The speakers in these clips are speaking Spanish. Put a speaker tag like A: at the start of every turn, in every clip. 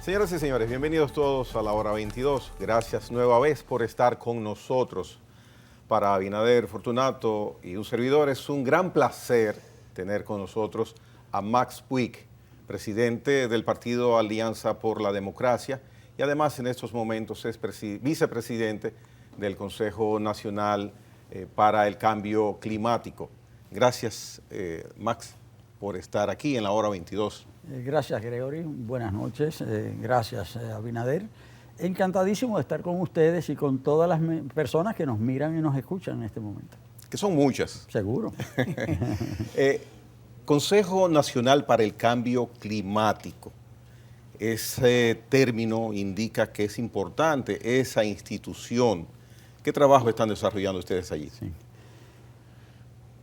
A: Señoras y señores, bienvenidos todos a la hora 22. Gracias nueva vez por estar con nosotros. Para Abinader, Fortunato y un servidor es un gran placer tener con nosotros a Max Puig, presidente del partido Alianza por la Democracia y además en estos momentos es vicepresidente del Consejo Nacional para el Cambio Climático. Gracias, Max, por estar aquí en la hora 22.
B: Gracias, Gregory. Buenas noches. Gracias, Abinader. Encantadísimo de estar con ustedes y con todas las personas que nos miran y nos escuchan en este momento.
A: Que son muchas.
B: Seguro.
A: Consejo Nacional para el Cambio Climático. Ese término indica que es importante esa institución. ¿Qué trabajo están desarrollando ustedes allí?
B: Sí.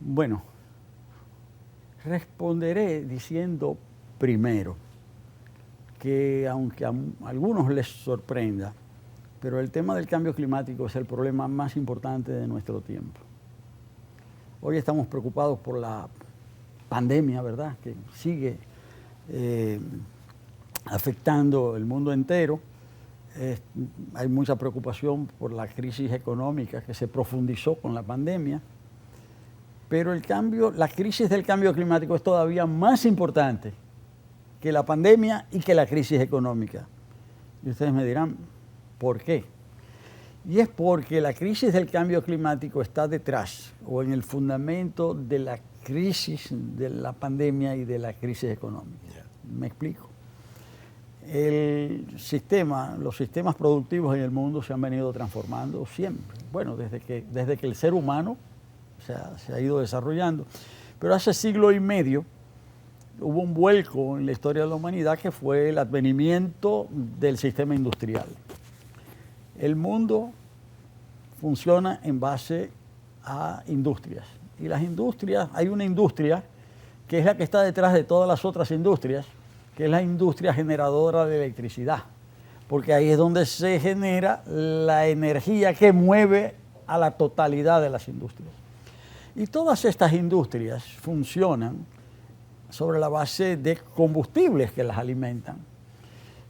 B: Bueno, responderé diciendo primero que aunque a algunos les sorprenda, pero el tema del cambio climático es el problema más importante de nuestro tiempo. Hoy estamos preocupados por la pandemia, ¿verdad?, que sigue afectando el mundo entero. Hay mucha preocupación por la crisis económica que se profundizó con la pandemia, pero la crisis del cambio climático es todavía más importante que la pandemia y que la crisis económica. Y ustedes me dirán, ¿por qué? Y es porque la crisis del cambio climático está detrás o en el fundamento de la crisis de la pandemia y de la crisis económica. ¿Me explico? Los sistemas productivos en el mundo se han venido transformando siempre. Bueno, desde que el ser humano se ha ido desarrollando. Pero hace siglo y medio hubo un vuelco en la historia de la humanidad que fue el advenimiento del sistema industrial. El mundo funciona en base a industrias. Y las industrias, hay una industria que es la que está detrás de todas las otras industrias, que es la industria generadora de electricidad. Porque ahí es donde se genera la energía que mueve a la totalidad de las industrias. Y todas estas industrias funcionan sobre la base de combustibles que las alimentan.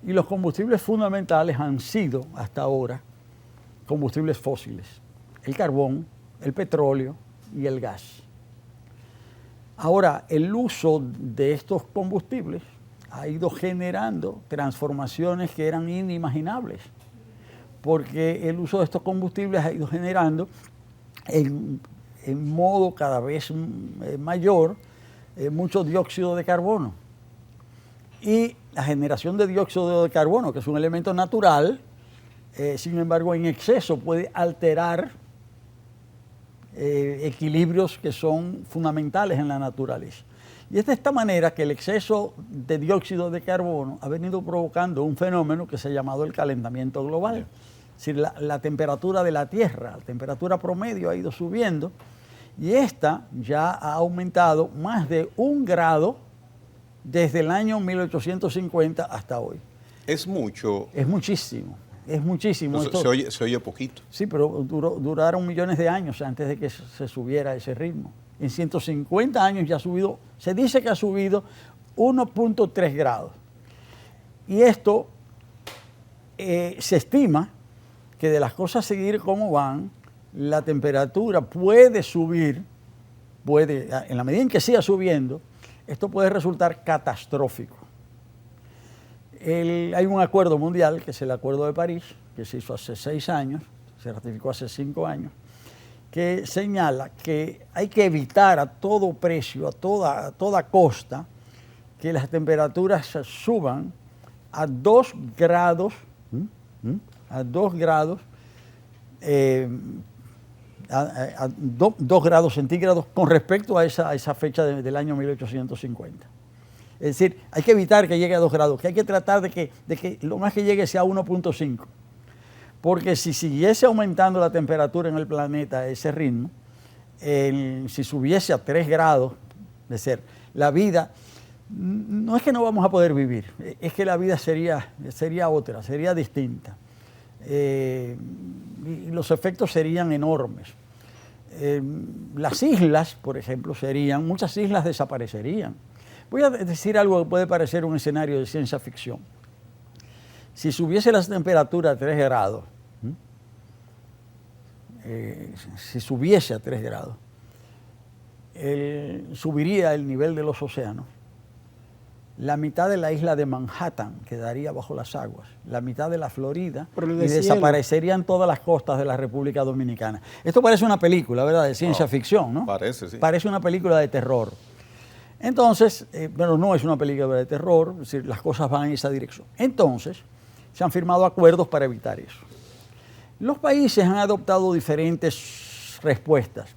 B: Y los combustibles fundamentales han sido, hasta ahora, combustibles fósiles. El carbón, el petróleo y el gas. Ahora, el uso de estos combustibles ha ido generando transformaciones que eran inimaginables, porque el uso de estos combustibles ha ido generando en modo cada vez mayor mucho dióxido de carbono. Y la generación de dióxido de carbono, que es un elemento natural, sin embargo en exceso puede alterar equilibrios que son fundamentales en la naturaleza. Y es de esta manera que el exceso de dióxido de carbono ha venido provocando un fenómeno que se ha llamado el calentamiento global. Es decir, la temperatura de la Tierra, la temperatura promedio ha ido subiendo y esta ya ha aumentado más de 1 grado desde el año 1850 hasta hoy.
A: Es mucho.
B: Es muchísimo, es muchísimo.
A: No, se oye poquito.
B: Sí, pero duraron millones de años antes de que se subiera a ese ritmo. En 150 años ya ha subido, se dice que ha subido 1.3 grados. Y esto se estima que de las cosas seguir como van, la temperatura puede subir, en la medida en que siga subiendo, esto puede resultar catastrófico. Hay un acuerdo mundial, que es el Acuerdo de París, que se hizo hace 6 años, se ratificó hace 5 años, que señala que hay que evitar a todo precio, a toda costa, que las temperaturas suban a 2 grados, a 2 grados, a 2 grados centígrados con respecto a esa fecha del año 1850. Es decir, hay que evitar que llegue a 2 grados, que hay que tratar de que lo más que llegue sea 1.5. Porque si siguiese aumentando la temperatura en el planeta a ese ritmo, si subiese a 3 grados, de ser, la vida, no es que no vamos a poder vivir, es que la vida sería otra, sería distinta. Y los efectos serían enormes. Las islas, por ejemplo, muchas islas desaparecerían. Voy a decir algo que puede parecer un escenario de ciencia ficción. Si subiese la temperatura a 3 grados, si subiese a 3 grados, subiría el nivel de los océanos. La mitad de la isla de Manhattan quedaría bajo las aguas, la mitad de la Florida, y desaparecerían todas las costas de la República Dominicana. Esto parece una película, ¿verdad?, de ciencia ficción, ¿no?
A: Parece, sí.
B: Parece una película de terror. Entonces, pero no es una película de terror, es decir, las cosas van en esa dirección. Entonces, se han firmado acuerdos para evitar eso. Los países han adoptado diferentes respuestas.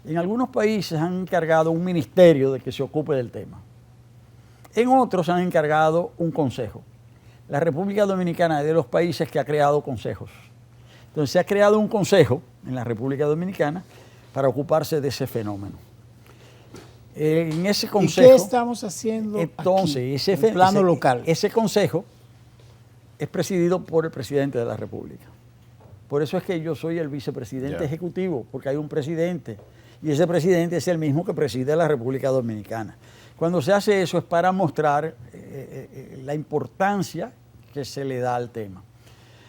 B: En algunos países han encargado un ministerio de que se ocupe del tema. En otros han encargado un consejo. La República Dominicana es de los países que ha creado consejos. Entonces se ha creado un consejo en la República Dominicana para ocuparse de ese fenómeno. En ese consejo,
C: ¿y qué estamos haciendo
B: entonces,
C: aquí, en el plano local?
B: Ese consejo es presidido por el presidente de la República. Por eso es que yo soy el vicepresidente ejecutivo, porque hay un presidente, y ese presidente es el mismo que preside la República Dominicana. Cuando se hace eso es para mostrar la importancia que se le da al tema.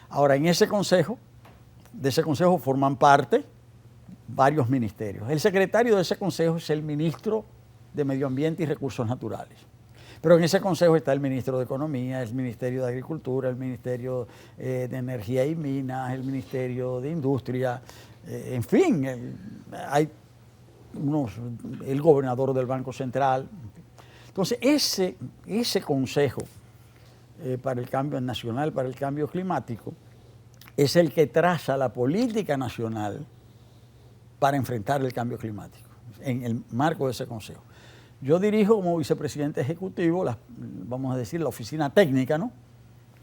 B: Ahora, en ese consejo, de ese consejo forman parte varios ministerios. El secretario de ese consejo es el ministro de Medio Ambiente y Recursos Naturales. Pero en ese consejo está el ministro de Economía, el Ministerio de Agricultura, el Ministerio de Energía y Minas, el Ministerio de Industria, en fin, hay el gobernador del Banco Central. Entonces, ese consejo para el cambio nacional, para el cambio climático, es el que traza la política nacional para enfrentar el cambio climático, en el marco de ese consejo. Yo dirijo como vicepresidente ejecutivo, vamos a decir, la oficina técnica, ¿no?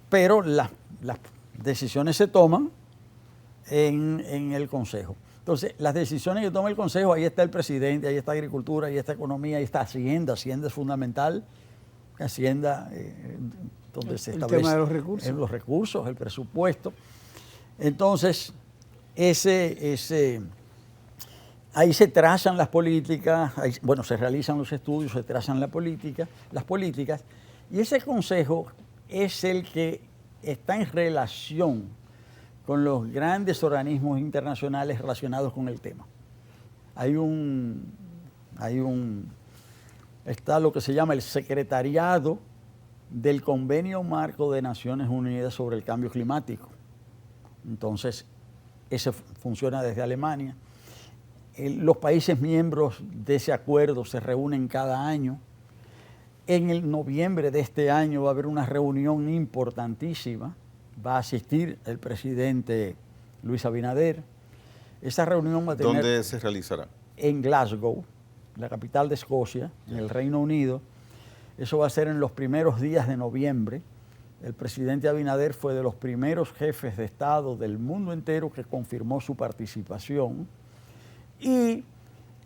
B: Pero las decisiones se toman en el consejo. Entonces, las decisiones que toma el consejo, ahí está el presidente, ahí está Agricultura, ahí está Economía, ahí está Hacienda. Hacienda es fundamental. Hacienda, donde se establece
C: el tema de los recursos.
B: Los recursos, el presupuesto. Entonces, ahí se trazan las políticas, se realizan los estudios, se trazan las políticas, y ese consejo es el que está en relación con los grandes organismos internacionales relacionados con el tema. Está lo que se llama el Secretariado del Convenio Marco de Naciones Unidas sobre el Cambio Climático. Entonces, ese funciona desde Alemania. Los países miembros de ese acuerdo se reúnen cada año. En el noviembre de este año va a haber una reunión importantísima. Va a asistir el presidente Luis Abinader. Esa reunión va a tener...
A: ¿Dónde se realizará?
B: En Glasgow, la capital de Escocia, en el Reino Unido. Eso va a ser en los primeros días de noviembre. El presidente Abinader fue de los primeros jefes de Estado del mundo entero que confirmó su participación. Y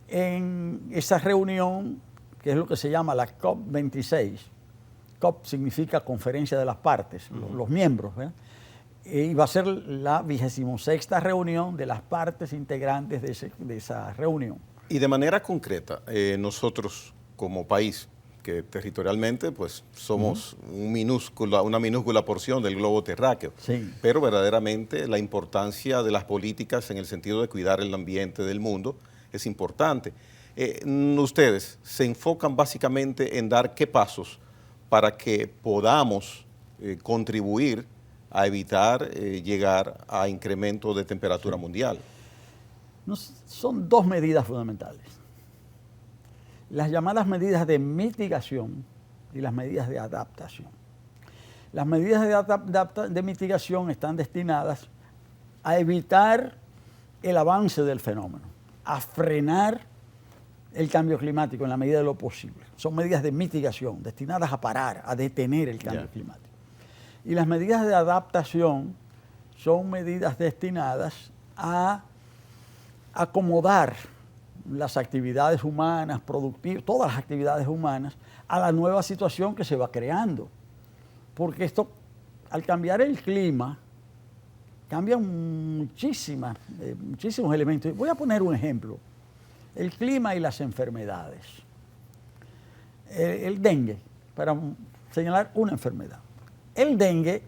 B: en esa reunión, que es lo que se llama la COP26, COP significa Conferencia de las Partes, los miembros, ¿verdad? Y va a ser la 26ª reunión de las partes integrantes de esa reunión.
A: Y de manera concreta, nosotros como país, que territorialmente pues somos una minúscula porción del globo terráqueo,
B: sí,
A: pero verdaderamente la importancia de las políticas en el sentido de cuidar el ambiente del mundo es importante. Ustedes se enfocan básicamente en dar qué pasos para que podamos contribuir a evitar llegar a incremento de temperatura mundial.
B: Son dos medidas fundamentales. Las llamadas medidas de mitigación y las medidas de adaptación. Las medidas de mitigación están destinadas a evitar el avance del fenómeno, a frenar el cambio climático en la medida de lo posible. Son medidas de mitigación destinadas a parar, a detener el cambio climático. Y las medidas de adaptación son medidas destinadas a acomodar las actividades humanas, productivas, todas las actividades humanas, a la nueva situación que se va creando. Porque esto, al cambiar el clima, cambian muchísimos elementos. Voy a poner un ejemplo. El clima y las enfermedades. El dengue, para señalar una enfermedad. El dengue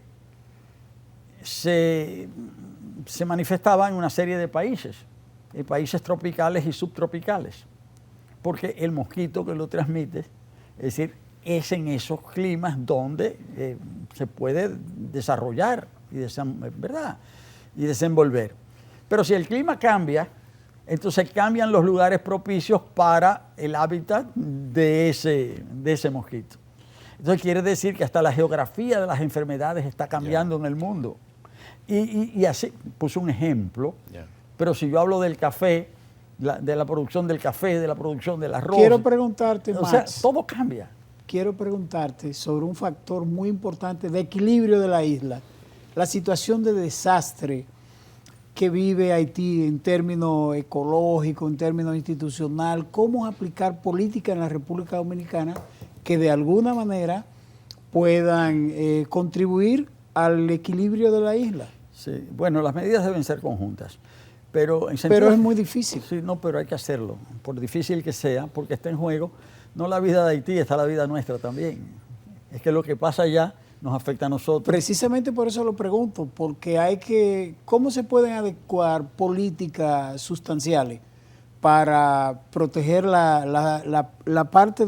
B: se manifestaba en una serie de países tropicales y subtropicales, porque el mosquito que lo transmite, es decir, es en esos climas donde se puede desarrollar ¿verdad? Y desenvolver. Pero si el clima cambia, entonces cambian los lugares propicios para el hábitat de ese mosquito. Entonces quiere decir que hasta la geografía de las enfermedades está cambiando en el mundo. Y así, puse un ejemplo, pero si yo hablo del café, de la producción del café, de la producción del arroz.
C: Quiero preguntarte, Max,
B: o sea, todo cambia.
C: Quiero preguntarte sobre un factor muy importante de equilibrio de la isla, la situación de desastre que vive Haití en términos ecológicos, en términos institucional, cómo aplicar política en la República Dominicana que de alguna manera puedan contribuir al equilibrio de la isla.
B: Sí, bueno, las medidas deben ser conjuntas, pero
C: es muy difícil.
B: Sí, no, pero hay que hacerlo, por difícil que sea, porque está en juego no la vida de Haití, está la vida nuestra también. Es que lo que pasa allá nos afecta a nosotros.
C: Precisamente por eso lo pregunto, porque ¿cómo se pueden adecuar políticas sustanciales para proteger la parte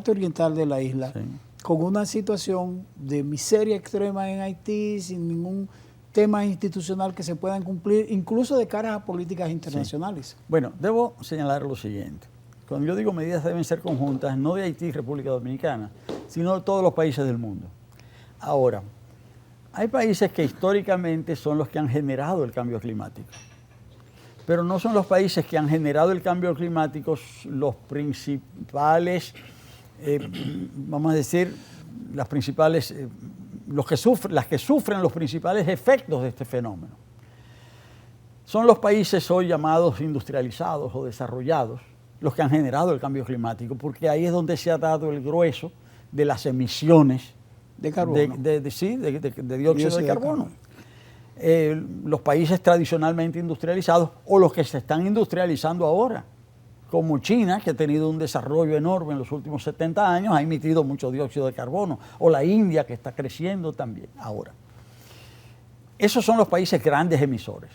C: oriental de la isla, sí, con una situación de miseria extrema en Haití, sin ningún tema institucional que se puedan cumplir, incluso de cara a políticas internacionales?
B: Sí. Bueno, debo señalar lo siguiente. Cuando yo digo medidas deben ser conjuntas, no de Haití y República Dominicana, sino de todos los países del mundo. Ahora, hay países que históricamente son los que han generado el cambio climático, pero no son los países que han generado el cambio climático los principales, vamos a decir, las que sufren los principales efectos de este fenómeno. Son los países hoy llamados industrializados o desarrollados los que han generado el cambio climático, porque ahí es donde se ha dado el grueso de las emisiones
C: de carbono.
B: De dióxido de carbono. Los países tradicionalmente industrializados o los que se están industrializando ahora, como China, que ha tenido un desarrollo enorme en los últimos 70 años, ha emitido mucho dióxido de carbono, o la India, que está creciendo también ahora. Esos son los países grandes emisores.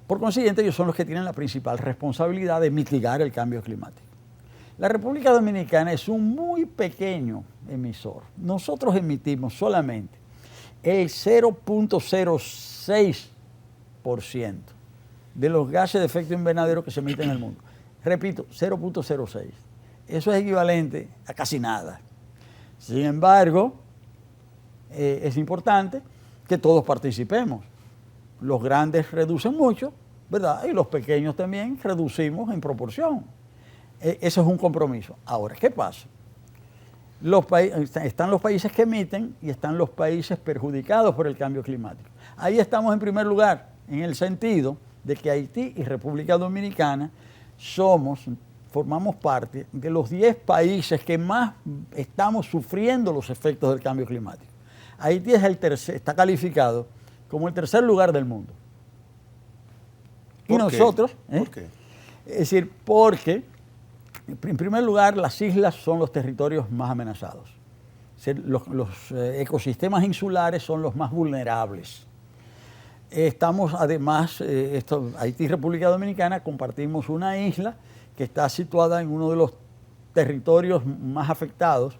B: Por consiguiente, ellos son los que tienen la principal responsabilidad de mitigar el cambio climático. La República Dominicana es un muy pequeño emisor. Nosotros emitimos solamente el 0.06% de los gases de efecto invernadero que se emiten en el mundo. Repito, 0.06. Eso es equivalente a casi nada. Sin embargo, es importante que todos participemos. Los grandes reducen mucho, ¿verdad? Y los pequeños también reducimos en proporción. Eso es un compromiso. Ahora, ¿qué pasa? Están los países que emiten y están los países perjudicados por el cambio climático. Ahí estamos en primer lugar, en el sentido de que Haití y República Dominicana formamos parte de los 10 países que más estamos sufriendo los efectos del cambio climático. Haití está calificado como el tercer lugar del mundo. Y nosotros,
A: ¿por qué?
B: Es decir, porque en primer lugar las islas son los territorios más amenazados. Es decir, los ecosistemas insulares son los más vulnerables. Estamos además, Haití y República Dominicana compartimos una isla que está situada en uno de los territorios más afectados,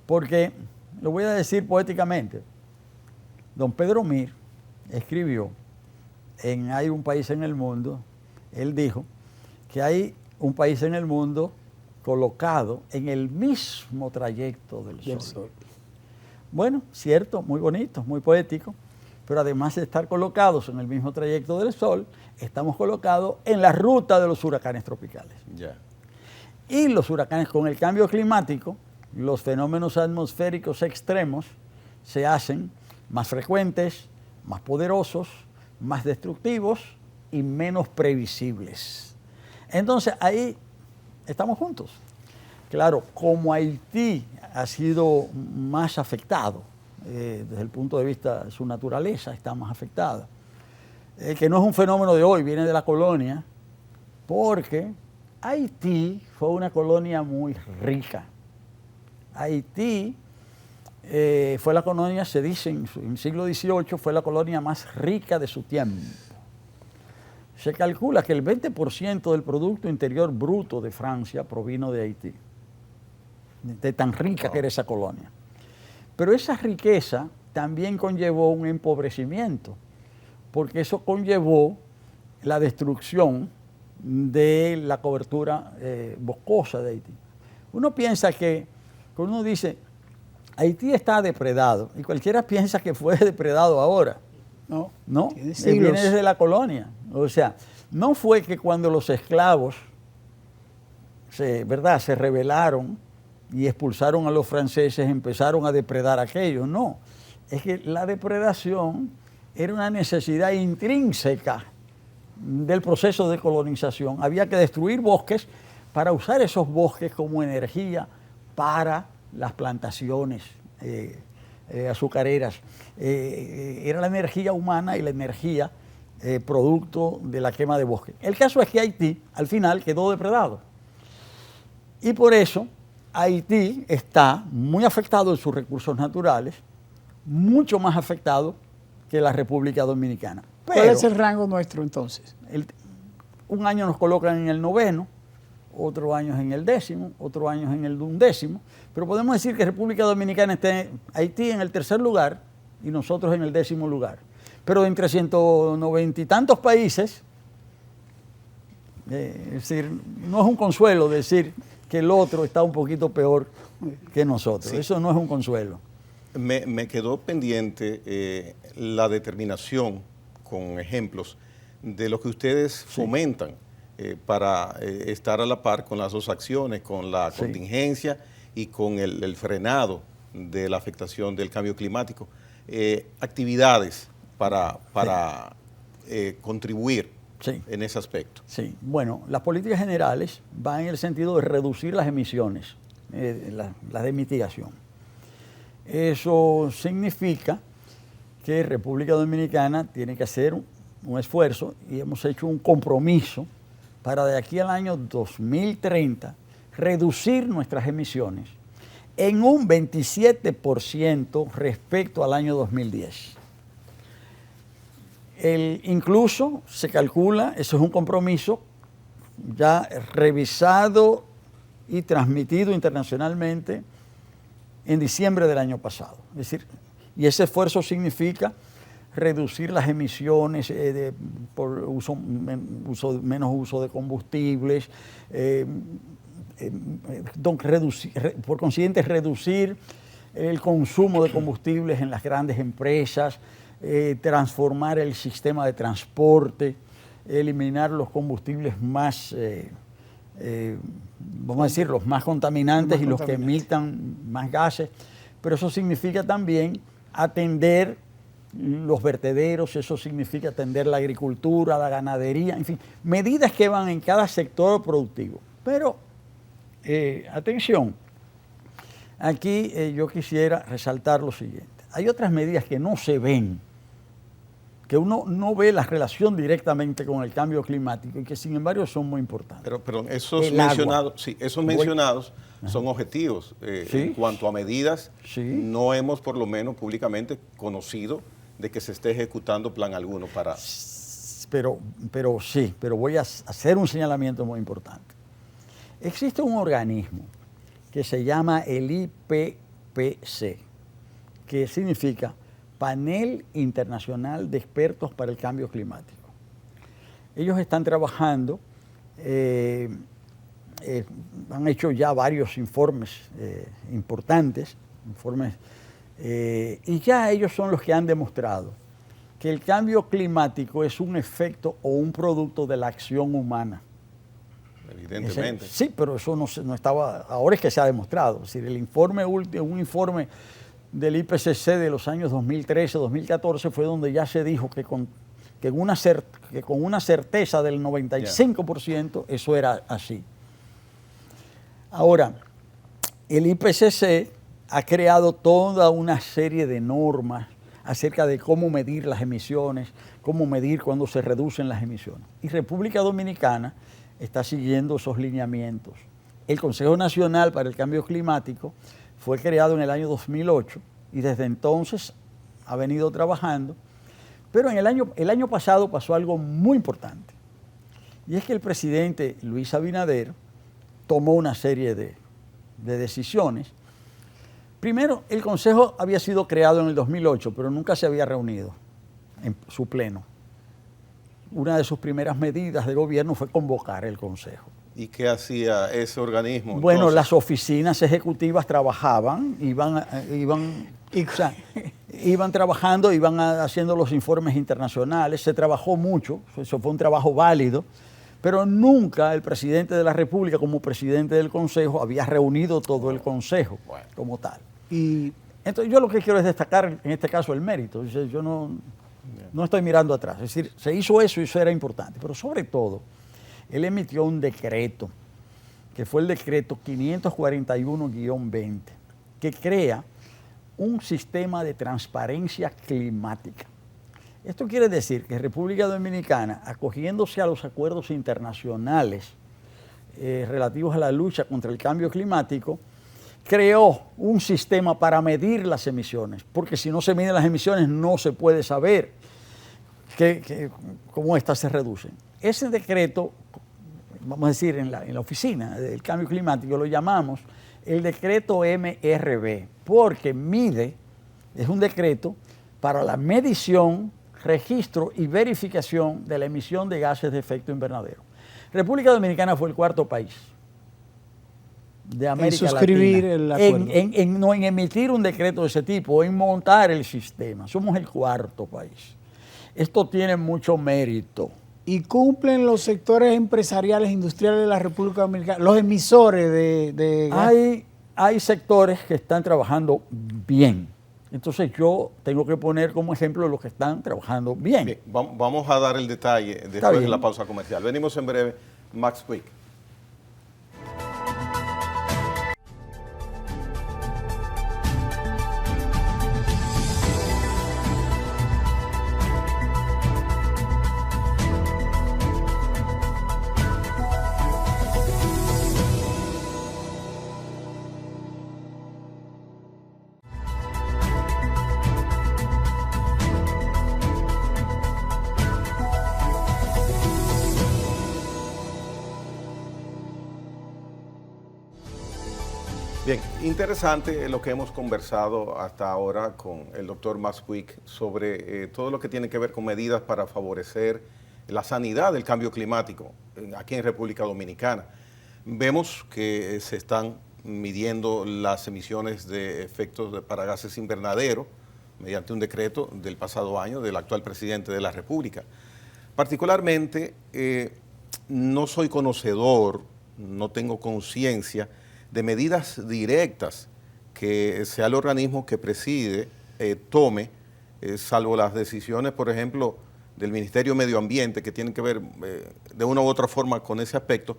B: porque, lo voy a decir poéticamente, don Pedro Mir escribió en Hay un país en el mundo, él dijo que hay un país en el mundo colocado en el mismo trayecto del Sol. Bueno, cierto, muy bonito, muy poético, pero además de estar colocados en el mismo trayecto del Sol, estamos colocados en la ruta de los huracanes tropicales.
A: Yeah.
B: Y los huracanes, con el cambio climático, los fenómenos atmosféricos extremos se hacen más frecuentes, más poderosos, más destructivos y menos previsibles. Entonces ahí estamos juntos. Claro, como Haití ha sido más afectado, desde el punto de vista de su naturaleza está más afectada, que no es un fenómeno de hoy, viene de la colonia, porque Haití fue una colonia muy rica. Haití fue la colonia, se dice en el siglo XVIII, fue la colonia más rica de su tiempo. Se calcula que el 20% del Producto Interior Bruto de Francia provino de Haití, de tan rica que era esa colonia. Pero esa riqueza también conllevó un empobrecimiento, porque eso conllevó la destrucción de la cobertura boscosa de Haití. Uno piensa que, cuando uno dice, Haití está depredado, y cualquiera piensa que fue depredado ahora. No, viene desde la colonia. O sea, no fue que cuando los esclavos se rebelaron y expulsaron a los franceses, empezaron a depredar aquello. No, es que la depredación era una necesidad intrínseca del proceso de colonización. Había que destruir bosques para usar esos bosques como energía para las plantaciones azucareras. Era la energía humana y la energía producto de la quema de bosques. El caso es que Haití al final quedó depredado. Y por eso Haití está muy afectado en sus recursos naturales, mucho más afectado que la República Dominicana. Pero,
C: ¿cuál es el rango nuestro entonces?
B: Un año nos colocan en el 9º, otro año en el 10º, otro año en el 11º, pero podemos decir que República Dominicana está Haití en el 3er lugar y nosotros en el 10º lugar. Pero de entre 190 y tantos países, es decir, no es un consuelo decir que el otro está un poquito peor que nosotros. Sí. Eso no es un consuelo.
A: Me quedó pendiente la determinación con ejemplos de lo que ustedes fomentan para estar a la par con las dos acciones, con la contingencia y con el frenado de la afectación del cambio climático. Actividades para contribuir en ese aspecto.
B: Sí, bueno, las políticas generales van en el sentido de reducir las emisiones, las de mitigación. Eso significa que República Dominicana tiene que hacer un esfuerzo y hemos hecho un compromiso para de aquí al año 2030 reducir nuestras emisiones en un 27% respecto al año 2010. Incluso se calcula, eso es un compromiso ya revisado y transmitido internacionalmente en diciembre del año pasado. Es decir, y ese esfuerzo significa reducir las emisiones por menos uso de combustibles, por consiguiente reducir el consumo de combustibles en las grandes empresas, transformar el sistema de transporte, eliminar los combustibles más, vamos a decir, los más contaminantes y los que emitan más gases, pero eso significa también atender los vertederos, eso significa atender la agricultura, la ganadería, en fin, medidas que van en cada sector productivo. Pero, atención, aquí yo quisiera resaltar lo siguiente. Hay otras medidas que no se ven, que uno no ve la relación directamente con el cambio climático y que sin embargo son muy importantes.
A: Pero esos mencionados, son objetivos. En cuanto a medidas, no hemos por lo menos públicamente conocido de que se esté ejecutando plan alguno para...
B: Pero voy a hacer un señalamiento muy importante. Existe un organismo que se llama el IPCC, que significa Panel Internacional de Expertos para el Cambio Climático. Ellos están trabajando, han hecho ya varios informes importantes, y ya ellos son los que han demostrado que el cambio climático es un efecto o un producto de la acción humana.
A: Evidentemente.
B: Sí, pero eso no estaba, ahora es que se ha demostrado. Es decir, un informe del IPCC de los años 2013, 2014 fue donde ya se dijo que con una certeza del 95% eso era así. Ahora, el IPCC ha creado toda una serie de normas acerca de cómo medir las emisiones, cómo medir cuando se reducen las emisiones. Y República Dominicana está siguiendo esos lineamientos. El Consejo Nacional para el Cambio Climático fue creado en el año 2008 y desde entonces ha venido trabajando. Pero el año pasado pasó algo muy importante, y es que el presidente Luis Abinader tomó una serie de decisiones. Primero, el Consejo había sido creado en el 2008, pero nunca se había reunido en su pleno. Una de sus primeras medidas de gobierno fue convocar el Consejo.
A: ¿Y qué hacía ese organismo?
B: Bueno,
A: entonces?
B: las oficinas ejecutivas trabajaban, iban trabajando, iban haciendo los informes internacionales, se trabajó mucho, eso fue un trabajo válido, pero nunca el presidente de la República, como presidente del Consejo, había reunido todo el Consejo como tal. Y entonces yo lo que quiero es destacar en este caso el mérito. Yo no estoy mirando atrás. Es decir, se hizo eso y eso era importante. Pero sobre todo, él emitió un decreto, que fue el decreto 541-20, que crea un sistema de transparencia climática. Esto quiere decir que República Dominicana, acogiéndose a los acuerdos internacionales relativos a la lucha contra el cambio climático, creó un sistema para medir las emisiones, porque si no se miden las emisiones no se puede saber cómo éstas se reducen. Ese decreto, vamos a decir en la oficina del cambio climático, lo llamamos el decreto MRV, porque es un decreto para la medición, registro y verificación de la emisión de gases de efecto invernadero. República Dominicana fue el cuarto país de América
C: en suscribir
B: Latina,
C: el acuerdo.
B: en emitir un decreto de ese tipo, en montar el sistema. Somos el cuarto país. Esto tiene mucho mérito.
C: ¿Y cumplen los sectores empresariales industriales de la República Dominicana, los emisores de gas?
B: Hay sectores que están trabajando bien. Entonces yo tengo que poner como ejemplo los que están trabajando bien.
A: Bien, vamos a dar el detalle después de la pausa comercial. Venimos en breve. Max Quick. Bien, interesante lo que hemos conversado hasta ahora con el doctor Max Quick sobre todo lo que tiene que ver con medidas para favorecer la sanidad del cambio climático aquí en República Dominicana. Vemos que se están midiendo las emisiones de efectos para gases invernadero mediante un decreto del pasado año del actual presidente de la República. Particularmente, no soy conocedor, no tengo conciencia de medidas directas que sea el organismo que preside tome, salvo las decisiones, por ejemplo, del Ministerio de Medio Ambiente, que tienen que ver de una u otra forma con ese aspecto,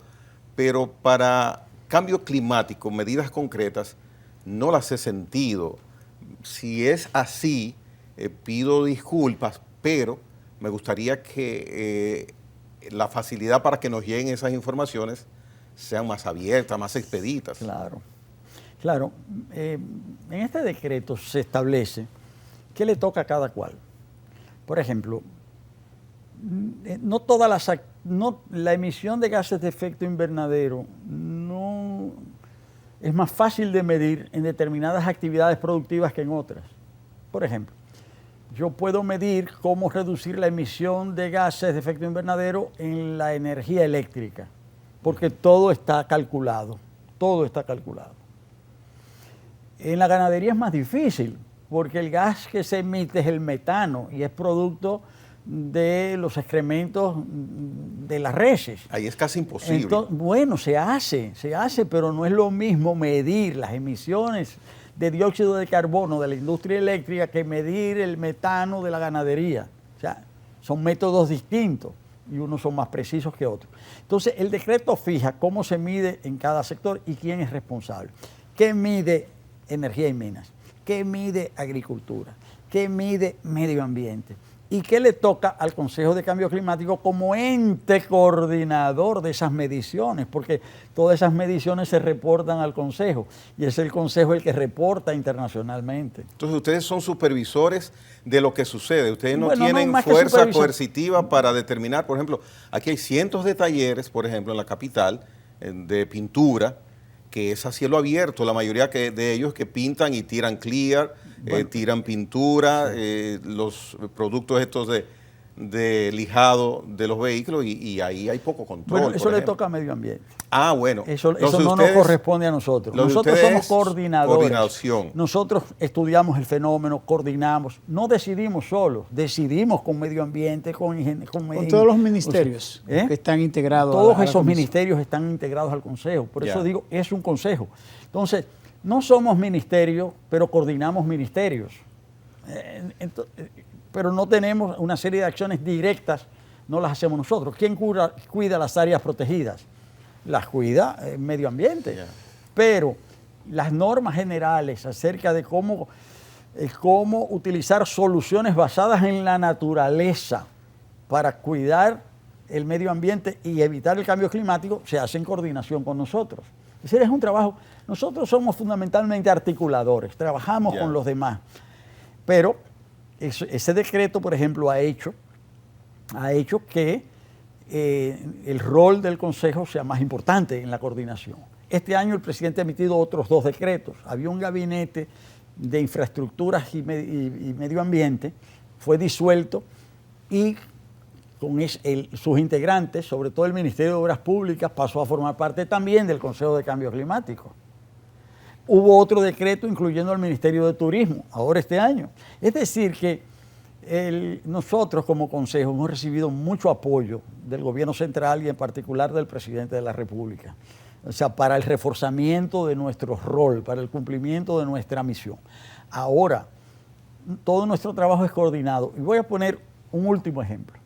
A: pero para cambio climático, medidas concretas, no las he sentido. Si es así, pido disculpas, pero me gustaría que la facilidad para que nos lleguen esas informaciones sean más abiertas, más expeditas.
B: Claro. En este decreto se establece qué le toca a cada cual. Por ejemplo, la emisión de gases de efecto invernadero no es más fácil de medir en determinadas actividades productivas que en otras. Por ejemplo, yo puedo medir cómo reducir la emisión de gases de efecto invernadero en la energía eléctrica, porque todo está calculado. En la ganadería es más difícil, porque el gas que se emite es el metano y es producto de los excrementos de las reses.
A: Ahí es casi imposible.
B: Entonces, bueno, se hace, pero no es lo mismo medir las emisiones de dióxido de carbono de la industria eléctrica que medir el metano de la ganadería. O sea, son métodos distintos y unos son más precisos que otros. Entonces, el decreto fija cómo se mide en cada sector y quién es responsable. ¿Qué mide energía y minas? ¿Qué mide agricultura? ¿Qué mide medio ambiente? ¿Y qué le toca al Consejo de Cambio Climático como ente coordinador de esas mediciones? Porque todas esas mediciones se reportan al Consejo y es el Consejo el que reporta internacionalmente.
A: Entonces ustedes son supervisores de lo que sucede. Ustedes no
B: Bueno,
A: tienen
B: más que
A: fuerza
B: supervisor.
A: coercitiva para determinar, por ejemplo, aquí hay cientos de talleres, por ejemplo, en la capital, de pintura, que es a cielo abierto, la mayoría de ellos que pintan y tiran clear, tiran pintura, los productos estos de lijado de los vehículos y ahí hay poco control.
B: Bueno, eso le toca a medio ambiente.
A: Ah, bueno.
B: Eso no nos corresponde a nosotros. Nosotros somos coordinadores.
A: Coordinación.
B: Nosotros estudiamos el fenómeno, coordinamos, no decidimos solos, decidimos con medio ambiente, con
C: todos los ministerios que están integrados.
B: Todos esos ministerios están integrados al Consejo. Por eso digo, es un Consejo. Entonces, no somos ministerios, pero coordinamos ministerios. Pero no tenemos una serie de acciones directas, no las hacemos nosotros. ¿Quién cuida las áreas protegidas? Las cuida el medio ambiente. Pero las normas generales acerca de cómo utilizar soluciones basadas en la naturaleza para cuidar el medio ambiente y evitar el cambio climático se hace en coordinación con nosotros. Es decir, es un trabajo, nosotros somos fundamentalmente articuladores, trabajamos con los demás, pero ese decreto, por ejemplo, ha hecho que el rol del Consejo sea más importante en la coordinación. Este año el presidente ha emitido otros 2 decretos. Había un gabinete de infraestructuras y medio ambiente, fue disuelto y con sus integrantes, sobre todo el Ministerio de Obras Públicas, pasó a formar parte también del Consejo de Cambio Climático. Hubo otro decreto incluyendo al Ministerio de Turismo, ahora este año. Es decir, que nosotros como Consejo hemos recibido mucho apoyo del gobierno central y en particular del presidente de la República. O sea, para el reforzamiento de nuestro rol, para el cumplimiento de nuestra misión. Ahora, todo nuestro trabajo es coordinado. Y voy a poner un último ejemplo.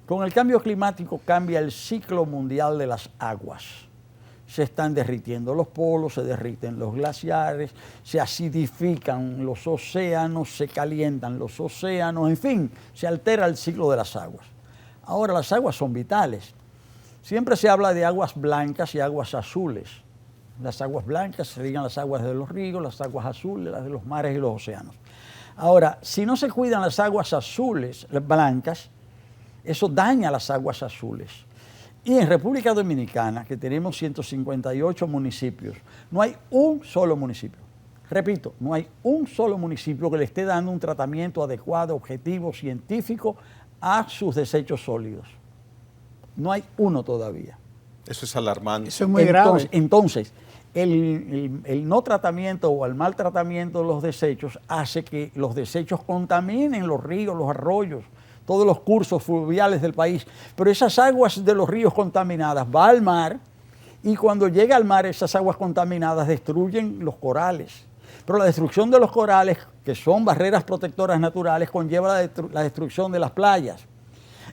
B: Con el cambio climático cambia el ciclo mundial de las aguas. Se están derritiendo los polos, se derriten los glaciares, se acidifican los océanos, se calientan los océanos, en fin, se altera el ciclo de las aguas. Ahora las aguas son vitales. Siempre se habla de aguas blancas y aguas azules. Las aguas blancas serían las aguas de los ríos, las aguas azules, las de los mares y los océanos. Ahora, si no se cuidan las aguas azules, las blancas, eso daña las aguas azules. Y en República Dominicana, que tenemos 158 municipios, no hay un solo municipio. Repito, no hay un solo municipio que le esté dando un tratamiento adecuado, objetivo, científico a sus desechos sólidos. No hay uno todavía.
A: Eso es alarmante.
C: Eso es muy grave.
B: Entonces, el no tratamiento o el mal tratamiento de los desechos hace que los desechos contaminen los ríos, los arroyos, todos los cursos fluviales del país. Pero esas aguas de los ríos contaminadas van al mar y cuando llega al mar esas aguas contaminadas destruyen los corales. Pero la destrucción de los corales, que son barreras protectoras naturales, conlleva la destrucción de las playas.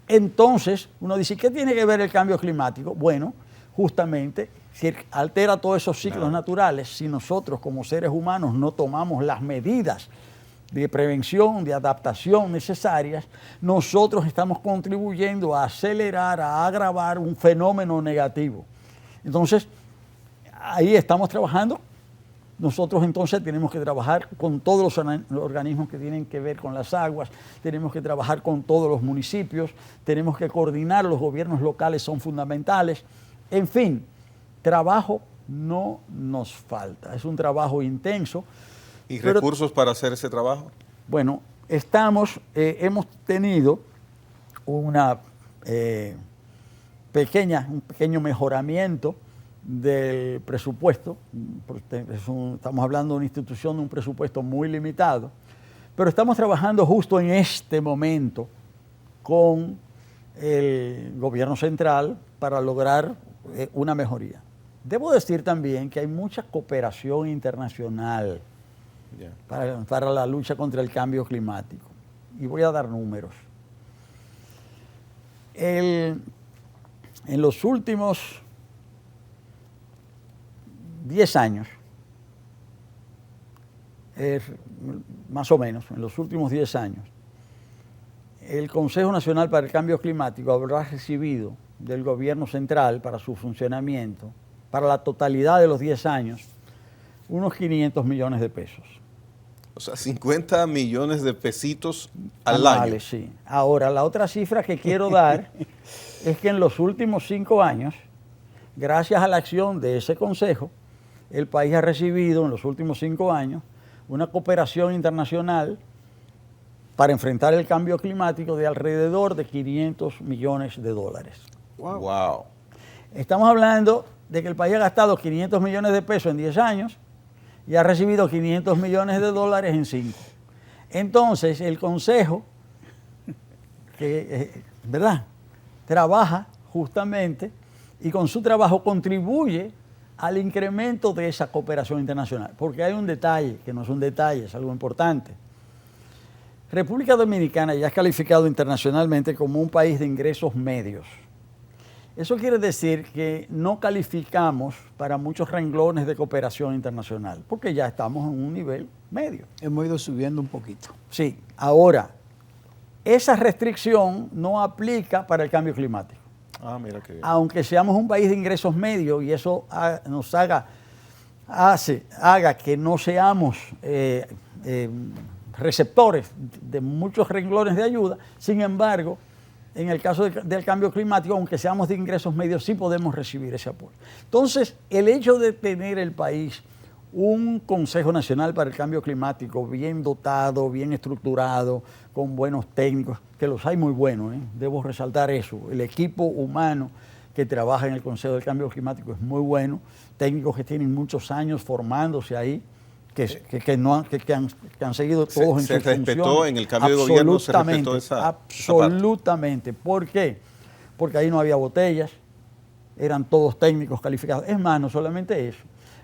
B: Entonces, uno dice, ¿qué tiene que ver el cambio climático? Bueno, justamente, si altera todos esos ciclos naturales, si nosotros como seres humanos no tomamos las medidas de prevención, de adaptación necesarias, nosotros estamos contribuyendo a acelerar, a agravar un fenómeno negativo. Entonces, ahí estamos trabajando. Nosotros entonces tenemos que trabajar con todos los organismos que tienen que ver con las aguas, tenemos que trabajar con todos los municipios, tenemos que coordinar, los gobiernos locales son fundamentales. En fin, trabajo no nos falta, es un trabajo intenso.
A: ¿Y recursos para hacer ese trabajo?
B: Bueno, hemos tenido un pequeño mejoramiento del presupuesto. Estamos hablando de una institución de un presupuesto muy limitado, pero estamos trabajando justo en este momento con el gobierno central para lograr una mejoría. Debo decir también que hay mucha cooperación internacional para la lucha contra el cambio climático. Y voy a dar números. En los últimos 10 años, más o menos, en los últimos 10 años, el Consejo Nacional para el Cambio Climático habrá recibido del gobierno central para su funcionamiento, para la totalidad de los 10 años, unos 500 millones de pesos.
A: O sea, 50 millones de pesitos al
B: anuales,
A: año.
B: Sí. Ahora, la otra cifra que quiero dar es que en los últimos 5 años, gracias a la acción de ese consejo, el país ha recibido en los últimos 5 años una cooperación internacional para enfrentar el cambio climático de alrededor de 500 millones de dólares.
A: Wow.
B: Estamos hablando de que el país ha gastado 500 millones de pesos en 10 años y ha recibido 500 millones de dólares en 5. Entonces, el Consejo, ¿verdad?, trabaja justamente y con su trabajo contribuye al incremento de esa cooperación internacional. Porque hay un detalle, que no es un detalle, es algo importante. República Dominicana ya es calificado internacionalmente como un país de ingresos medios. Eso quiere decir que no calificamos para muchos renglones de cooperación internacional, porque ya estamos en un nivel medio.
C: Hemos ido subiendo un poquito.
B: Sí, ahora, esa restricción no aplica para el cambio climático.
A: Mira que...
B: Aunque seamos un país de ingresos medios y eso nos haga que no seamos receptores de muchos renglones de ayuda, sin embargo, en el caso del cambio climático, aunque seamos de ingresos medios, sí podemos recibir ese apoyo. Entonces, el hecho de tener el país un Consejo Nacional para el Cambio Climático bien dotado, bien estructurado, con buenos técnicos, que los hay muy buenos, debo resaltar eso. El equipo humano que trabaja en el Consejo del Cambio Climático es muy bueno, técnicos que tienen muchos años formándose ahí, que han seguido todos en su función.
A: Se respetó en el cambio de gobierno, se respetó esa
B: absolutamente. ¿Por qué? Porque ahí no había botellas, eran todos técnicos calificados. Es más, no solamente eso.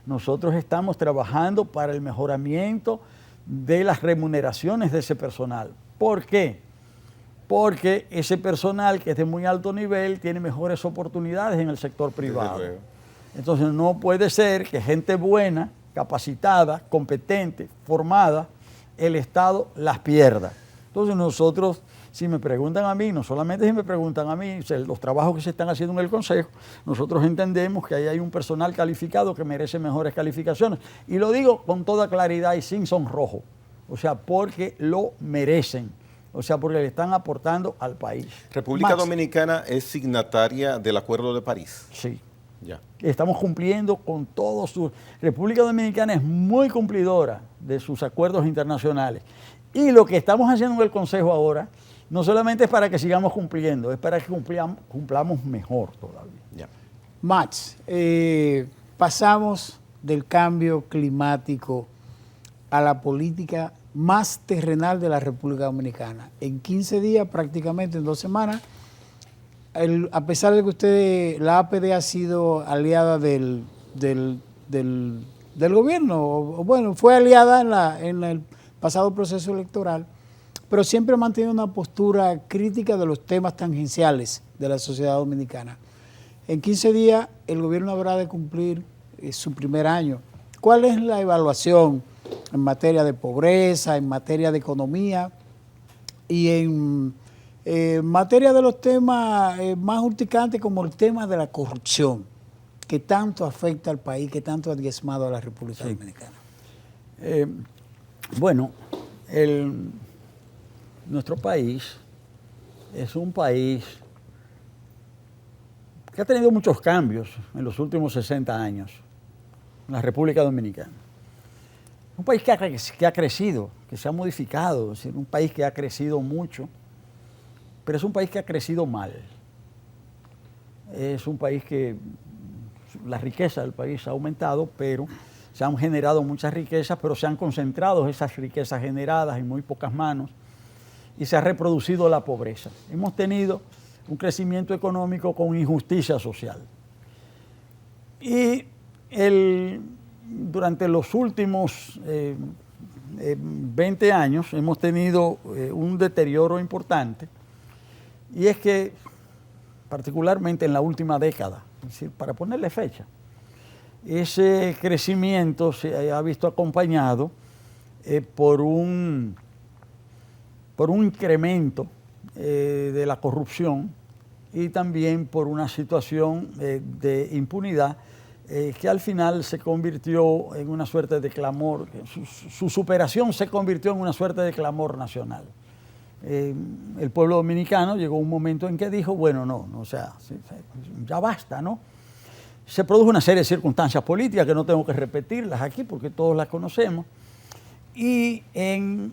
B: Nosotros estamos trabajando para el mejoramiento de las remuneraciones de ese personal. ¿Por qué? Porque ese personal que es de muy alto nivel tiene mejores oportunidades en el sector privado. Entonces no puede ser que gente buena, capacitada, competente, formada, el Estado las pierda. Entonces nosotros, si me preguntan a mí, no solamente si me preguntan a mí, los trabajos que se están haciendo en el Consejo, nosotros entendemos que ahí hay un personal calificado que merece mejores calificaciones. Y lo digo con toda claridad y sin sonrojo. O sea, porque lo merecen. O sea, porque le están aportando al país.
A: ¿República Dominicana es signataria del Acuerdo de París?
B: Sí.
A: Ya.
B: Estamos cumpliendo con todos sus... República Dominicana es muy cumplidora de sus acuerdos internacionales. Y lo que estamos haciendo en el Consejo ahora, no solamente es para que sigamos cumpliendo, es para que cumplamos mejor todavía.
C: Ya. Max, pasamos del cambio climático a la política más terrenal de la República Dominicana. En 15 días, prácticamente en 2 semanas, a pesar de que la APD ha sido aliada del gobierno, o bueno, fue aliada en el pasado proceso electoral, pero siempre ha mantenido una postura crítica de los temas tangenciales de la sociedad dominicana. En 15 días el gobierno habrá de cumplir su primer año. ¿Cuál es la evaluación en materia de pobreza, en materia de economía y en materia de los temas más urticantes como el tema de la corrupción, que tanto afecta al país, que tanto ha diezmado a la República Dominicana?
B: Bueno, nuestro país es un país que ha tenido muchos cambios en los últimos 60 años, la República Dominicana. Un país que ha crecido, que se ha modificado, es decir, un país que ha crecido mucho, pero es un país que ha crecido mal. Es un país que la riqueza del país ha aumentado, pero se han generado muchas riquezas, pero se han concentrado esas riquezas generadas en muy pocas manos y se ha reproducido la pobreza. Hemos tenido un crecimiento económico con injusticia social. Y durante los últimos 20 años hemos tenido un deterioro importante, y es que particularmente en la última década, es decir, para ponerle fecha, ese crecimiento se ha visto acompañado por un incremento de la corrupción y también por una situación de impunidad que al final se convirtió en una suerte de clamor, su superación se convirtió en una suerte de clamor nacional. El pueblo dominicano llegó un momento en que dijo, bueno, no, o sea, ya basta, ¿no? Se produjo una serie de circunstancias políticas que no tengo que repetirlas aquí porque todos las conocemos. Y en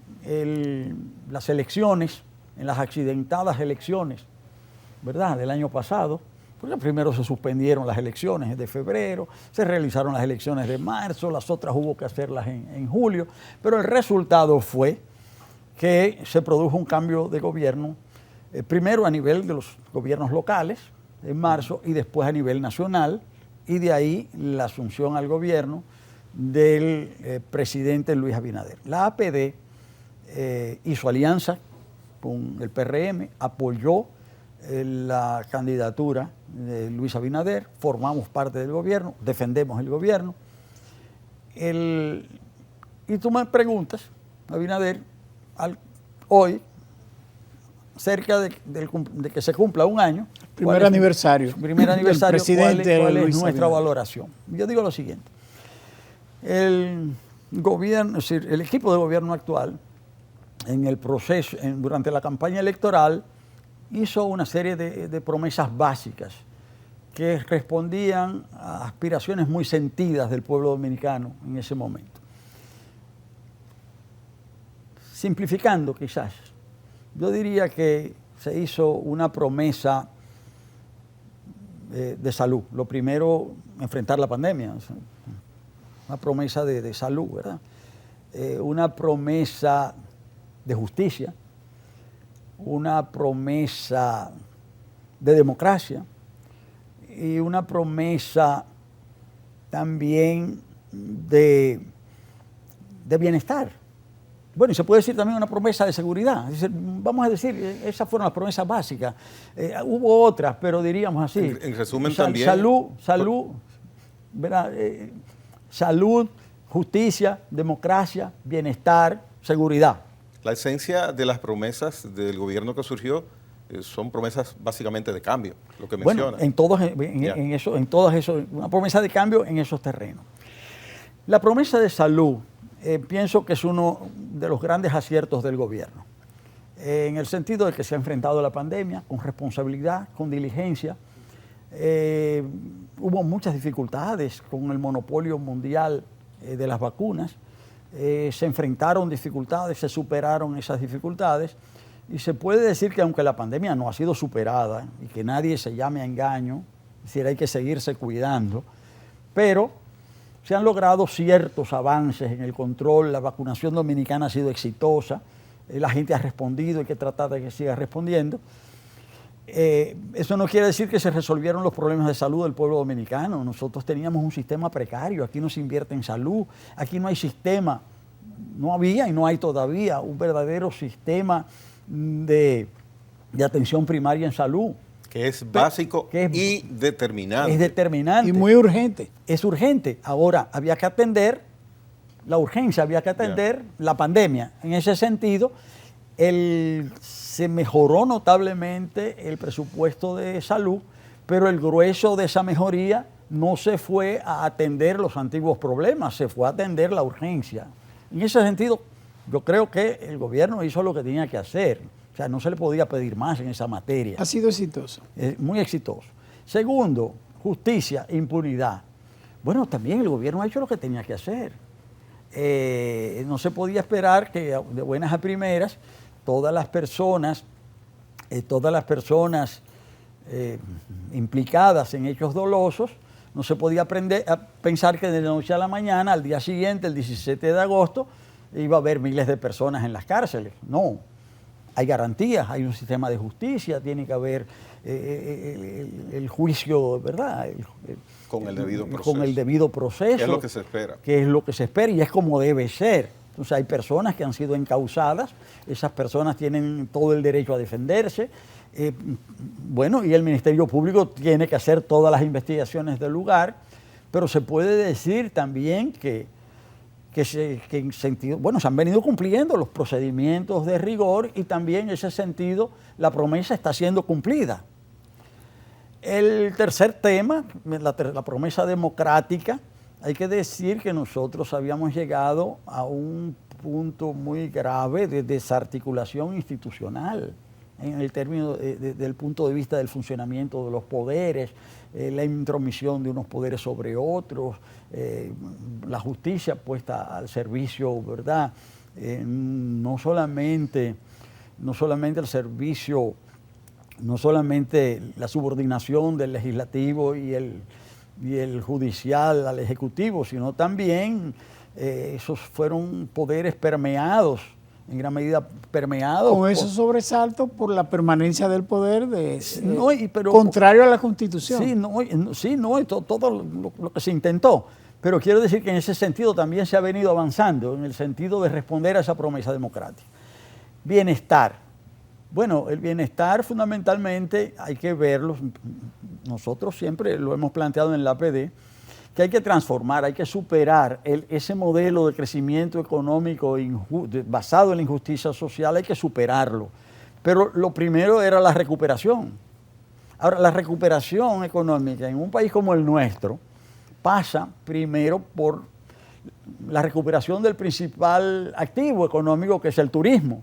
B: las elecciones, en las accidentadas elecciones, ¿verdad?, del año pasado, porque primero se suspendieron las elecciones de febrero, se realizaron las elecciones de marzo, las otras hubo que hacerlas en julio, pero el resultado fue que se produjo un cambio de gobierno, primero a nivel de los gobiernos locales, en marzo, y después a nivel nacional, y de ahí la asunción al gobierno del presidente Luis Abinader. La APD hizo alianza con el PRM, apoyó la candidatura de Luis Abinader, formamos parte del gobierno, defendemos el gobierno. Y tú me preguntas, Abinader, hoy, cerca de que se cumpla un año,
C: primer aniversario
B: del
C: presidente
B: ¿cuál es
C: Luis
B: nuestra
C: Abinader?
B: Valoración? Yo digo lo siguiente, el gobierno, es decir, el equipo de gobierno actual, en el proceso, durante la campaña electoral, hizo una serie de promesas básicas que respondían a aspiraciones muy sentidas del pueblo dominicano en ese momento. Simplificando quizás, yo diría que se hizo una promesa de salud. Lo primero, enfrentar la pandemia, una promesa de salud, ¿verdad? Una promesa de justicia, una promesa de democracia y una promesa también de bienestar. Bueno, y se puede decir también una promesa de seguridad. Es decir, vamos a decir, esas fueron las promesas básicas. Hubo otras, pero diríamos así.
A: En resumen también...
B: Salud, ¿verdad? Salud, justicia, democracia, bienestar, seguridad.
A: La esencia de las promesas del gobierno que surgió son promesas básicamente de cambio, lo que menciona.
B: Bueno, en todas esos, una promesa de cambio en esos terrenos. La promesa de salud, pienso que es uno de los grandes aciertos del gobierno, en el sentido de que se ha enfrentado a la pandemia con responsabilidad, con diligencia. Hubo muchas dificultades con el monopolio mundial de las vacunas. Se enfrentaron dificultades, se superaron esas dificultades y se puede decir que aunque la pandemia no ha sido superada y que nadie se llame a engaño, es decir, hay que seguirse cuidando, pero se han logrado ciertos avances en el control, la vacunación dominicana ha sido exitosa, la gente ha respondido, hay que tratar de que siga respondiendo. Eso no quiere decir que se resolvieron los problemas de salud del pueblo dominicano. Nosotros teníamos un sistema precario, aquí no se invierte en salud, aquí no hay sistema, no había y no hay todavía un verdadero sistema de atención primaria en salud.
A: Que es básico y determinante.
B: Es determinante.
C: Y muy urgente.
B: Es urgente. Ahora, había que atender la urgencia, había que atender la pandemia. En ese sentido, se mejoró notablemente el presupuesto de salud, pero el grueso de esa mejoría no se fue a atender los antiguos problemas, se fue a atender la urgencia. En ese sentido, yo creo que el gobierno hizo lo que tenía que hacer. O sea, no se le podía pedir más en esa materia.
C: Ha sido exitoso.
B: Muy exitoso. Segundo, justicia, impunidad. Bueno, también el gobierno ha hecho lo que tenía que hacer. No se podía esperar que de buenas a primeras todas las personas implicadas en hechos dolosos, no se podía pensar que de la noche a la mañana, al día siguiente, el 17 de agosto, iba a haber miles de personas en las cárceles. No, hay garantías, hay un sistema de justicia, tiene que haber el juicio, ¿verdad?
A: Con el debido proceso.
B: Con el debido proceso.
A: Que es lo que se espera.
B: Que es lo que se espera y es como debe ser. Entonces hay personas que han sido encausadas, esas personas tienen todo el derecho a defenderse. Bueno, y el Ministerio Público tiene que hacer todas las investigaciones del lugar, pero se puede decir también que que en sentido, bueno, se han venido cumpliendo los procedimientos de rigor y también en ese sentido la promesa está siendo cumplida. El tercer tema, la promesa democrática, hay que decir que nosotros habíamos llegado a un punto muy grave de desarticulación institucional en el término del punto de vista del funcionamiento de los poderes, la intromisión de unos poderes sobre otros, la justicia puesta al servicio, ¿verdad? No solamente el servicio, no solamente la subordinación del legislativo y el judicial al ejecutivo, sino también esos fueron poderes permeados, en gran medida permeados.
C: Con esos sobresaltos por la permanencia del poder contrario a la Constitución.
B: Y todo lo que se intentó. Pero quiero decir que en ese sentido también se ha venido avanzando, en el sentido de responder a esa promesa democrática. Bienestar. Bueno, el bienestar fundamentalmente hay que verlo, nosotros siempre lo hemos planteado en la APD, que hay que transformar, hay que superar ese modelo de crecimiento económico basado en la injusticia social, hay que superarlo. Pero lo primero era la recuperación. Ahora, la recuperación económica en un país como el nuestro pasa primero por la recuperación del principal activo económico, que es el turismo.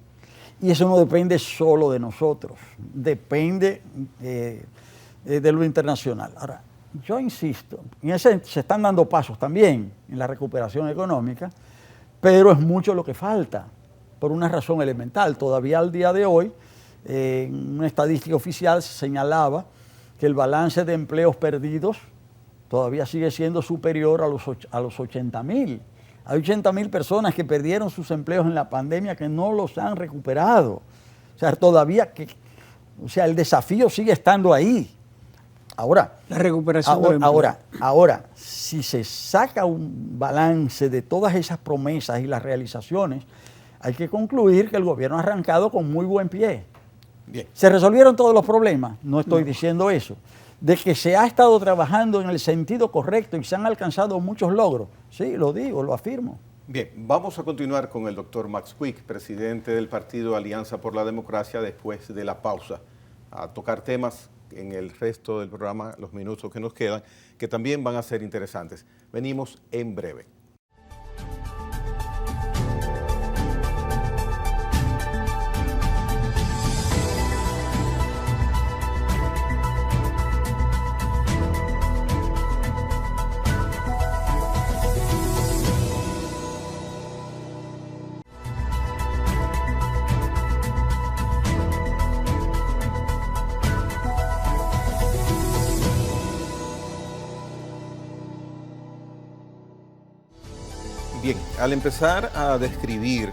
B: Y eso no depende solo de nosotros, depende de lo internacional. Ahora, yo insisto, se están dando pasos también en la recuperación económica, pero es mucho lo que falta, por una razón elemental. Todavía al día de hoy, en una estadística oficial se señalaba que el balance de empleos perdidos todavía sigue siendo superior a los 80.000. Hay 80.000 personas que perdieron sus empleos en la pandemia que no los han recuperado. O sea, el desafío sigue estando ahí. Ahora,
C: la recuperación
B: ahora, si se saca un balance de todas esas promesas y las realizaciones, hay que concluir que el gobierno ha arrancado con muy buen pie. Bien. ¿Se resolvieron todos los problemas? No estoy diciendo eso. De que se ha estado trabajando en el sentido correcto y se han alcanzado muchos logros. Sí, lo digo, lo afirmo.
A: Bien, vamos a continuar con el doctor Max Quick, presidente del partido Alianza por la Democracia, después de la pausa, a tocar temas en el resto del programa, los minutos que nos quedan, que también van a ser interesantes. Venimos en breve. Bien, al empezar a describir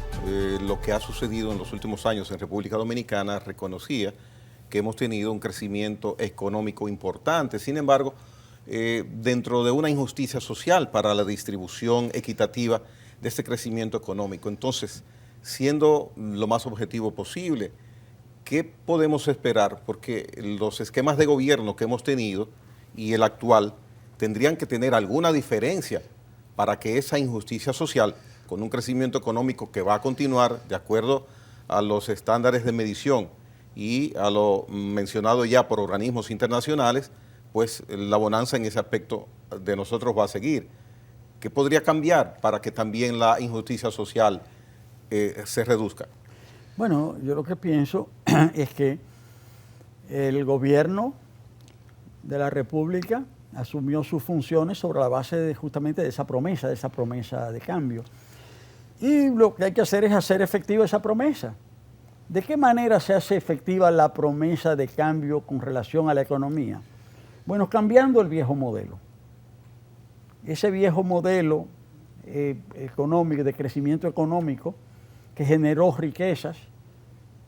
A: lo que ha sucedido en los últimos años en República Dominicana, reconocía que hemos tenido un crecimiento económico importante. Sin embargo, dentro de una injusticia social para la distribución equitativa de ese crecimiento económico. Entonces, siendo lo más objetivo posible, ¿qué podemos esperar? Porque los esquemas de gobierno que hemos tenido y el actual tendrían que tener alguna diferencia para que esa injusticia social, con un crecimiento económico que va a continuar de acuerdo a los estándares de medición y a lo mencionado ya por organismos internacionales, pues la bonanza en ese aspecto de nosotros va a seguir. ¿Qué podría cambiar para que también la injusticia social se reduzca?
B: Bueno, yo lo que pienso es que el gobierno de la República asumió sus funciones sobre la base justamente de esa promesa de cambio. Y lo que hay que hacer es hacer efectiva esa promesa. ¿De qué manera se hace efectiva la promesa de cambio con relación a la economía? Bueno, cambiando el viejo modelo. Ese viejo modelo económico, de crecimiento económico, que generó riquezas,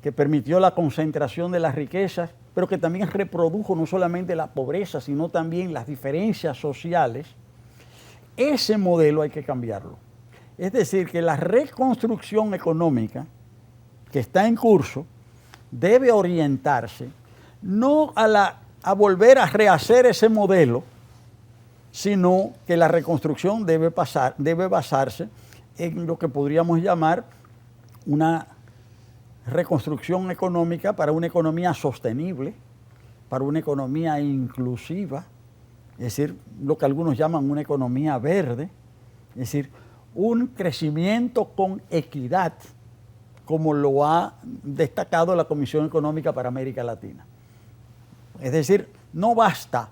B: que permitió la concentración de las riquezas, pero que también reprodujo no solamente la pobreza, sino también las diferencias sociales. Ese modelo hay que cambiarlo. Es decir, que la reconstrucción económica que está en curso debe orientarse no a volver a rehacer ese modelo, sino que la reconstrucción debe basarse en lo que podríamos llamar una reconstrucción económica para una economía sostenible, para una economía inclusiva, es decir, lo que algunos llaman una economía verde, es decir, un crecimiento con equidad, como lo ha destacado la Comisión Económica para América Latina. Es decir, no basta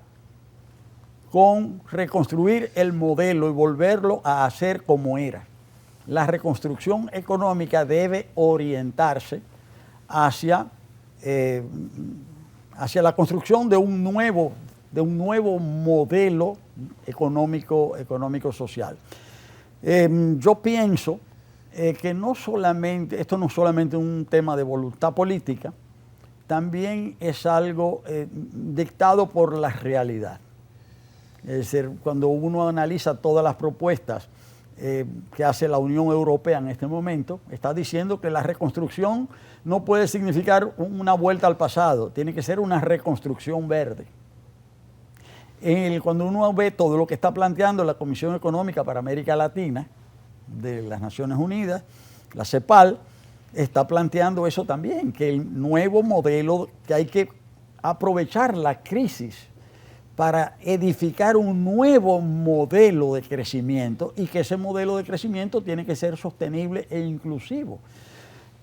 B: con reconstruir el modelo y volverlo a hacer como era. La reconstrucción económica debe orientarse hacia la construcción de un nuevo modelo económico social. Yo pienso que esto no es solamente un tema de voluntad política, también es algo dictado por la realidad. Es decir, cuando uno analiza todas las propuestas que hace la Unión Europea en este momento, está diciendo que la reconstrucción no puede significar una vuelta al pasado, tiene que ser una reconstrucción verde. Cuando uno ve todo lo que está planteando la Comisión Económica para América Latina de las Naciones Unidas, la CEPAL, está planteando eso también, que el nuevo modelo, que hay que aprovechar la crisis para edificar un nuevo modelo de crecimiento y que ese modelo de crecimiento tiene que ser sostenible e inclusivo.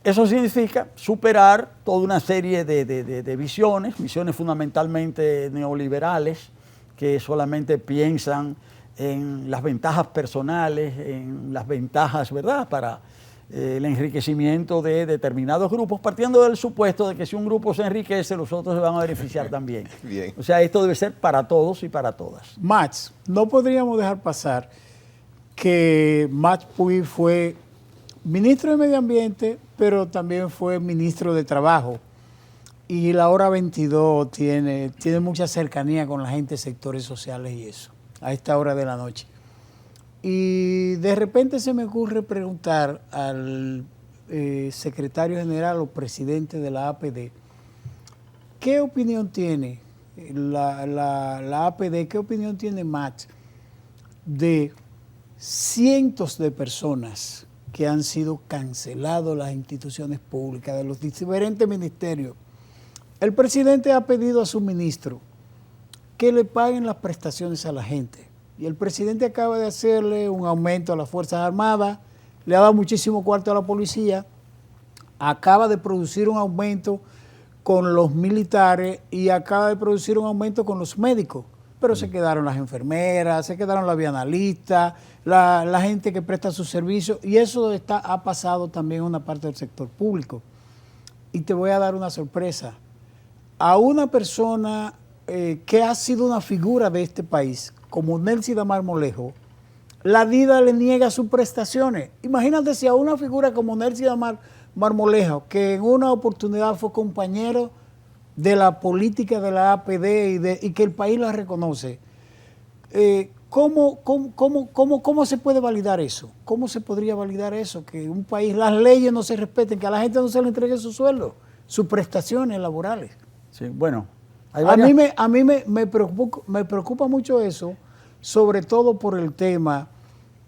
B: Eso significa superar toda una serie de visiones fundamentalmente neoliberales, que solamente piensan en las ventajas personales, en las ventajas, ¿verdad?, para el enriquecimiento de determinados grupos, partiendo del supuesto de que si un grupo se enriquece, los otros se van a beneficiar también.
A: Bien.
B: O sea, esto debe ser para todos y para todas.
C: Max, no podríamos dejar pasar que Max Puig fue ministro de Medio Ambiente, pero también fue ministro de Trabajo. Y la hora 22 tiene mucha cercanía con la gente de sectores sociales y eso, a esta hora de la noche. Y de repente se me ocurre preguntar al secretario general o presidente de la APD, ¿qué opinión tiene la APD, qué opinión tiene Max de cientos de personas que han sido cancelados las instituciones públicas, de los diferentes ministerios? El presidente ha pedido a su ministro que le paguen las prestaciones a la gente. Y el presidente acaba de hacerle un aumento a las Fuerzas Armadas, le ha dado muchísimo cuarto a la policía, acaba de producir un aumento con los militares y acaba de producir un aumento con los médicos. Pero se quedaron las enfermeras, se quedaron las vianalistas, la gente que presta sus servicios, y eso ha pasado también en una parte del sector público. Y te voy a dar una sorpresa. A una persona que ha sido una figura de este país, como Nélida Marmolejo, la DIDA le niega sus prestaciones. Imagínate si a una figura como Nélida Marmolejo, que en una oportunidad fue compañero de la política de la APD y que el país la reconoce, ¿cómo se puede validar eso? ¿Cómo se podría validar eso? Que un país, las leyes no se respeten, que a la gente no se le entregue su sueldo, sus prestaciones laborales.
B: Sí, bueno,
C: a mí me preocupa mucho eso, sobre todo por el tema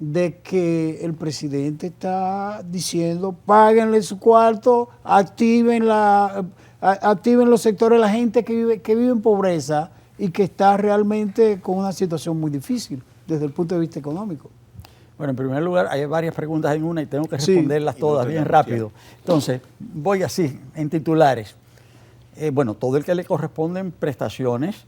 C: de que el presidente está diciendo, páguenle su cuarto, activen los sectores de la gente que vive en pobreza y que está realmente con una situación muy difícil desde el punto de vista económico.
B: Bueno, en primer lugar, hay varias preguntas en una y tengo que responderlas todas bien rápido. Entonces, voy así, en titulares. Bueno, todo el que le corresponden prestaciones,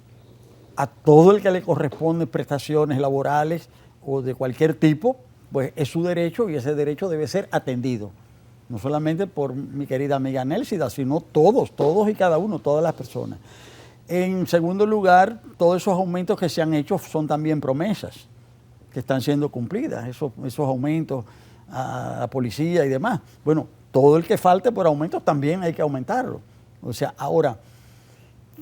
B: a todo el que le corresponden prestaciones laborales o de cualquier tipo, pues es su derecho y ese derecho debe ser atendido. No solamente por mi querida amiga Nélida, sino todos y cada uno, todas las personas. En segundo lugar, todos esos aumentos que se han hecho son también promesas que están siendo cumplidas, esos aumentos a la policía y demás. Bueno, todo el que falte por aumentos también hay que aumentarlo. O sea, ahora,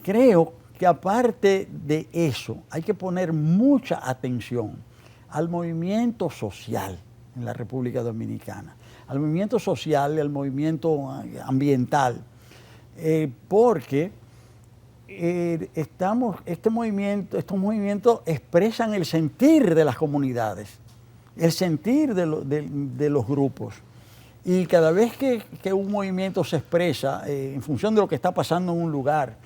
B: creo que aparte de eso, hay que poner mucha atención al movimiento social en la República Dominicana, al movimiento social y al movimiento ambiental, porque estos movimientos expresan el sentir de las comunidades. el sentir de los grupos. Y cada vez que un movimiento se expresa en función de lo que está pasando en un lugar,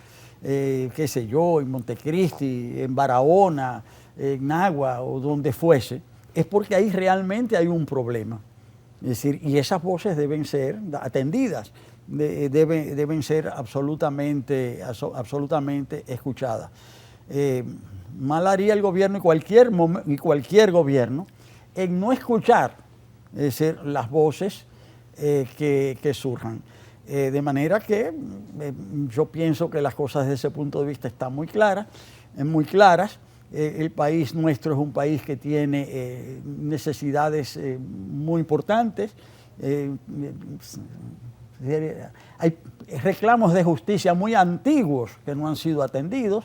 B: qué sé yo, en Montecristi, en Barahona, en Nagua o donde fuese, es porque ahí realmente hay un problema. Es decir, y esas voces deben ser atendidas, deben ser absolutamente escuchadas. Mal haría el gobierno y cualquier gobierno en no escuchar, es decir, las voces que surjan. De manera que yo pienso que las cosas desde ese punto de vista están muy claras. El país nuestro es un país que tiene necesidades muy importantes. Hay reclamos de justicia muy antiguos que no han sido atendidos.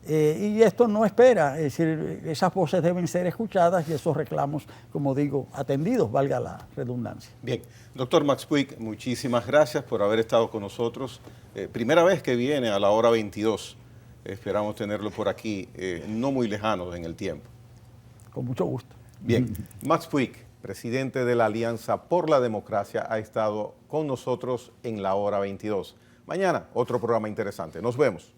B: Y esto no espera, es decir, esas voces deben ser escuchadas y esos reclamos, como digo, atendidos, valga la redundancia.
A: Bien, doctor Max Puig, muchísimas gracias por haber estado con nosotros. Primera vez que viene a la hora 22, esperamos tenerlo por aquí, no muy lejano en el tiempo.
B: Con mucho gusto.
A: Bien, Max Puig, presidente de la Alianza por la Democracia, ha estado con nosotros en la hora 22. Mañana, otro programa interesante. Nos vemos.